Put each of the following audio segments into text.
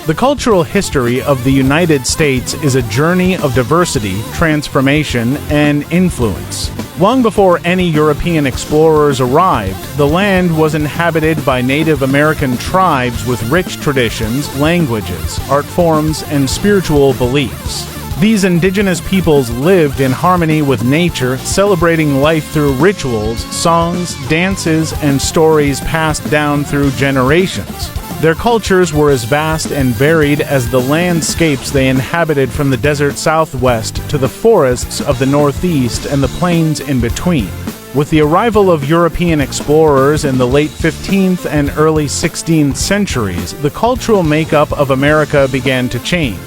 The cultural history of the United States is a journey of diversity, transformation, and influence. Long before any European explorers arrived, the land was inhabited by Native American tribes with rich traditions, languages, art forms, and spiritual beliefs. These indigenous peoples lived in harmony with nature, celebrating life through rituals, songs, dances, and stories passed down through generations. Their cultures were as vast and varied as the landscapes they inhabited, from the desert southwest to the forests of the northeast and the plains in between. With the arrival of European explorers in the late 15th and early 16th centuries, the cultural makeup of America began to change.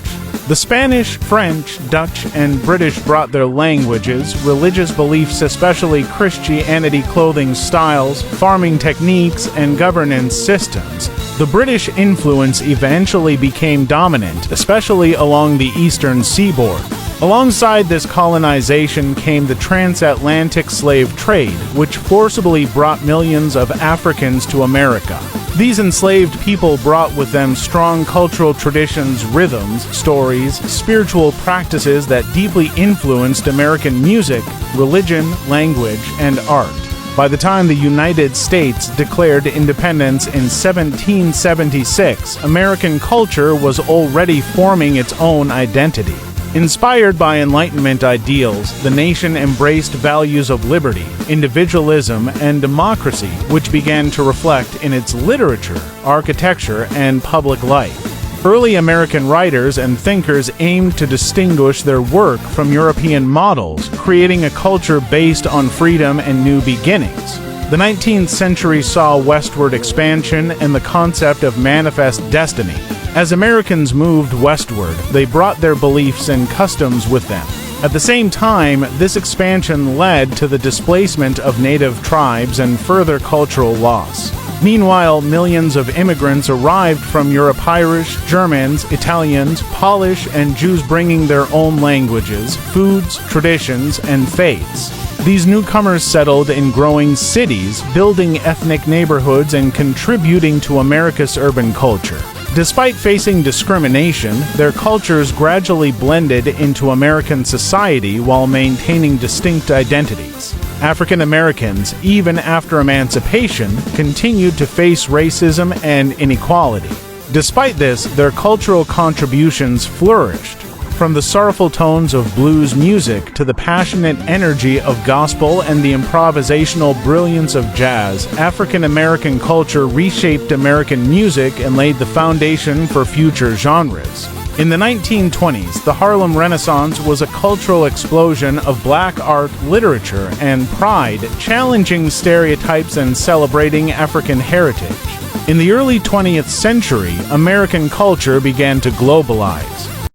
The Spanish, French, Dutch, and British brought their languages, religious beliefs, especially Christianity, clothing styles, farming techniques, and governance systems. The British influence eventually became dominant, especially along the eastern seaboard. Alongside this colonization came the transatlantic slave trade, which forcibly brought millions of Africans to America. These enslaved people brought with them strong cultural traditions, rhythms, stories, spiritual practices that deeply influenced American music, religion, language, and art. By the time the United States declared independence in 1776, American culture was already forming its own identity. Inspired by Enlightenment ideals, the nation embraced values of liberty, individualism, and democracy, which began to reflect in its literature, architecture, and public life. Early American writers and thinkers aimed to distinguish their work from European models, creating a culture based on freedom and new beginnings. The 19th century saw westward expansion and the concept of manifest destiny. As Americans moved westward, they brought their beliefs and customs with them. At the same time, this expansion led to the displacement of native tribes and further cultural loss. Meanwhile, millions of immigrants arrived from Europe: Irish, Germans, Italians, Polish, and Jews, bringing their own languages, foods, traditions, and faiths. These newcomers settled in growing cities, building ethnic neighborhoods and contributing to America's urban culture. Despite facing discrimination, their cultures gradually blended into American society while maintaining distinct identities. African Americans, even after emancipation, continued to face racism and inequality. Despite this, their cultural contributions flourished. From the sorrowful tones of blues music to the passionate energy of gospel and the improvisational brilliance of jazz, African American culture reshaped American music and laid the foundation for future genres. In the 1920s, the Harlem Renaissance was a cultural explosion of black art, literature, and pride, challenging stereotypes and celebrating African heritage. In the early 20th century, American culture began to globalize.